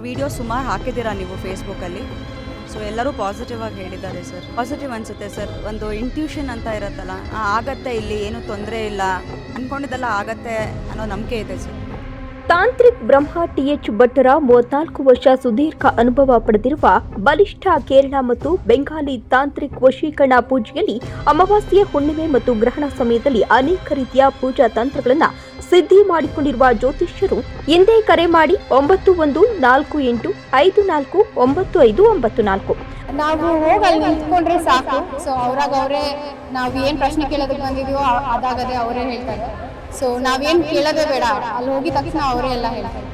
Video ಸುಮಾರು ಹಾಕಿದ್ದೀರಾ ನೀವು ಫೇಸ್ಬುಕ್ಕಲ್ಲಿ. ಸೊ ಎಲ್ಲರೂ ಪಾಸಿಟಿವ್ ಆಗಿ ಹೇಳಿದ್ದಾರೆ ಸರ್. ಪಾಸಿಟಿವ್ ಅನಿಸುತ್ತೆ ಸರ್. ಒಂದು ಇಂಟ್ಯೂಷನ್ ಅಂತ ಇರುತ್ತಲ್ಲ, ಆಗತ್ತೆ, ಇಲ್ಲಿ ಏನೂ ತೊಂದರೆ ಇಲ್ಲ, ಅಂದ್ಕೊಂಡಿದ್ದೆಲ್ಲ ಆಗತ್ತೆ ಅನ್ನೋ ನಂಬಿಕೆ ಇದೆ ಸರ್. ತಾಂತ್ರಿಕ್ ಬ್ರಹ್ಮ ಟಿಎಚ್ ಭಟ್ಟರ 34 ವರ್ಷ ಸುದೀರ್ಘ ಅನುಭವ ಪಡೆದಿರುವ ಬಲಿಷ್ಠ ಕೇರಳ ಮತ್ತು ಬೆಂಗಾಲಿ ತಾಂತ್ರಿಕ್ ವಶೀಕರಣ ಪೂಜೆಯಲ್ಲಿ ಅಮಾವಾಸ್ಯೆ, ಹುಣ್ಣಿಮೆ ಮತ್ತು ಗ್ರಹಣ ಸಮಯದಲ್ಲಿ ಅನೇಕ ರೀತಿಯ ಪೂಜಾ ತಂತ್ರಗಳನ್ನು ಸಿದ್ಧಿ ಮಾಡಿಕೊಂಡಿರುವ ಜ್ಯೋತಿಷ್ಯರು ಹಿಂದೆ ಕರೆ ಮಾಡಿ 914854959594. ನಾವು ಹೋಗಿ ಅಲ್ಲಿ ನಿಂತ್ಕೊಂಡ್ರೆ ಸಾಕು. ಸೊ ಅವರೇ ನಾವು ಏನು ಪ್ರಶ್ನೆ ಕೇಳೋದಕ್ಕೆ ಬಂದಿದೀವೋ ಅದಾಗದೆ ಅವರೇ ಹೇಳ್ತಾರೆ. ಸೊ ನಾವೇನು ಕೇಳೋದೇ ಬೇಡ, ಅಲ್ಲಿ ಹೋಗಿದ ತಕ್ಷಣ ಅವರೇ ಎಲ್ಲ ಹೇಳ್ತಾರೆ.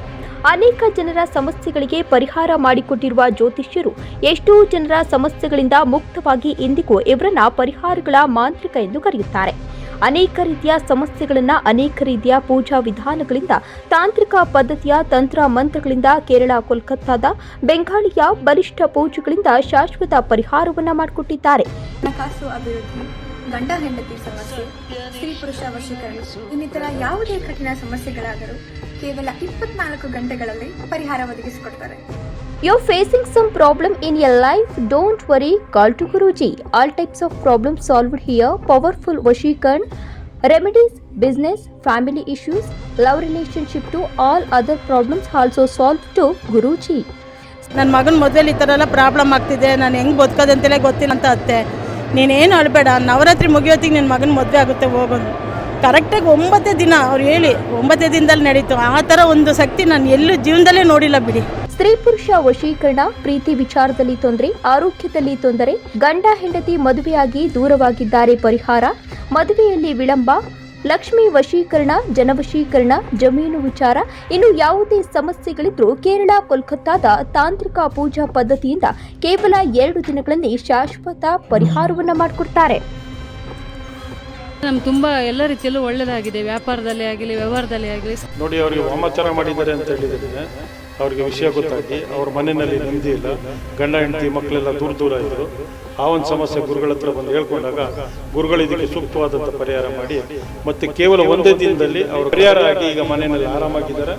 ಅನೇಕ ಜನರ ಸಮಸ್ಯೆಗಳಿಗೆ ಪರಿಹಾರ ಮಾಡಿಕೊಟ್ಟಿರುವ ಜ್ಯೋತಿಷ್ಯರು ಎಷ್ಟೋ ಜನರ ಸಮಸ್ಯೆಗಳಿಂದ ಮುಕ್ತವಾಗಿ ಇಂದಿಗೂ ಇವರನ್ನ ಪರಿಹಾರಗಳ ಮಾಂತ್ರಿಕ ಎಂದು ಕರೆಯುತ್ತಾರೆ. ಅನೇಕ ರೀತಿಯ ಸಮಸ್ಯೆಗಳನ್ನು ಅನೇಕ ರೀತಿಯ ಪೂಜಾ ವಿಧಾನಗಳಿಂದ, ತಾಂತ್ರಿಕ ಪದ್ಧತಿಯ ತಂತ್ರ ಮಂತ್ರಗಳಿಂದ, ಕೇರಳ, ಕೋಲ್ಕತ್ತಾದ ಬೆಂಗಾಳಿಯ ಬಲಿಷ್ಠ ಪೂಜೆಗಳಿಂದ ಶಾಶ್ವತ ಪರಿಹಾರವನ್ನ ಮಾಡಿಕೊಟ್ಟಿದ್ದಾರೆ. ಹಣಕಾಸು ಅಭಿವೃದ್ಧಿ, ಗಂಡ ಹೆಂಡತಿ ಸಮಸ್ಯೆ, ಸ್ತ್ರೀ ಪುರುಷ ವಶೀಕರಣ, ಇನ್ನಿತರ ಯಾವುದೇ ಕಠಿಣ ಸಮಸ್ಯೆಗಳಾದರೂ ಕೇವಲ 24 ಗಂಟೆಗಳಲ್ಲಿ ಪರಿಹಾರ ಒದಗಿಸಿಕೊಡ್ತಾರೆ. You're facing some problem in your life? Don't worry, call to Guruji. All types of problems solved here. Powerful Vashikaran remedies, business, family issues, love relationship to all other problems also solved to Guruji. ನನ್ನ ಮಗನ ಮದುವೆಲಿ ಈ ಥರ ಎಲ್ಲ problem ಆಗ್ತಿದೆ, ನಾನು ಹೆಂಗೆ ಬದುಕೋದಂತಲೇ ಗೊತ್ತಿಲ್ಲ ಅಂತ ಅತ್ತೆ. ನೀನೇನು ಅಳಬೇಡ, ನವರಾತ್ರಿ ಮುಗಿಯೋತ್ತಿಗೆ ನಿನ್ನ ಮಗನ ಮದುವೆ ಆಗುತ್ತೆ, ಹೋಗೋದು. ಕರೆಕ್ಟಾಗಿ 9 ದಿನ ಅವ್ರು ಹೇಳಿ 9 ದಿನದಲ್ಲಿ ನಡೀತು. ಆ ಥರ ಒಂದು ಶಕ್ತಿ ನಾನು ಎಲ್ಲೂ ಜೀವನದಲ್ಲೇ ನೋಡಿಲ್ಲ ಬಿಡಿ. ಸ್ತ್ರೀ ಪುರುಷ ವಶೀಕರಣ, ಪ್ರೀತಿ ವಿಚಾರದಲ್ಲಿ ತೊಂದರೆ, ಆರೋಗ್ಯದಲ್ಲಿ ತೊಂದರೆ, ಗಂಡ ಹೆಂಡತಿ ಮದುವೆಯಾಗಿ ದೂರವಾಗಿದ್ದಾರೆ ಪರಿಹಾರ, ಮದುವೆಯಲ್ಲಿ ವಿಳಂಬ, ಲಕ್ಷ್ಮಿ ವಶೀಕರಣ, ಜನವಶೀಕರಣ, ಜಮೀನು ವಿಚಾರ, ಇನ್ನು ಯಾವುದೇ ಸಮಸ್ಯೆಗಳಿದ್ರೂ ಕೇರಳ, ಕೋಲ್ಕತ್ತಾದ ತಾಂತ್ರಿಕ ಪೂಜಾ ಪದ್ಧತಿಯಿಂದ ಕೇವಲ 2 ದಿನಗಳಲ್ಲಿ ಶಾಶ್ವತ ಪರಿಹಾರವನ್ನ ಮಾಡಿಕೊಡ್ತಾರೆ. ನಮ್ಗೆ ತುಂಬ ಎಲ್ಲ ರೀತಿಯಲ್ಲೂ ಒಳ್ಳೆಯದಾಗಿದೆ. ವ್ಯಾಪಾರದಲ್ಲಿ ಆಗಲಿ, ವ್ಯವಹಾರದಲ್ಲಿ ಆಗಲಿ. ನೋಡಿ, ಅವರಿಗೆ ವಾಮಾಚಾರ ಮಾಡಿದ್ದಾರೆ ಅಂತ ಹೇಳಿದರೆ ಅವ್ರಿಗೆ ವಿಷಯ ಗೊತ್ತಾಗಿ ಅವ್ರ ಮನೆಯಲ್ಲಿ ನೆಮ್ಮದಿ ಇಲ್ಲ, ಗಂಡ ಹೆಂಡತಿ ಮಕ್ಕಳೆಲ್ಲ ದೂರ ಇದ್ದರು. ಆ ಒಂದು ಸಮಸ್ಯೆ ಗುರುಗಳ ಹತ್ರ ಬಂದು ಹೇಳ್ಕೊಂಡಾಗ ಗುರುಗಳು ಇದಕ್ಕೆ ಸೂಕ್ತವಾದಂಥ ಪರಿಹಾರ ಮಾಡಿ ಮತ್ತೆ ಕೇವಲ 1 ದಿನದಲ್ಲಿ ಅವರು ಪರಿಹಾರ ಆಗಿ ಈಗ ಮನೆಯಲ್ಲಿ ಆರಾಮಾಗಿದ್ದಾರೆ.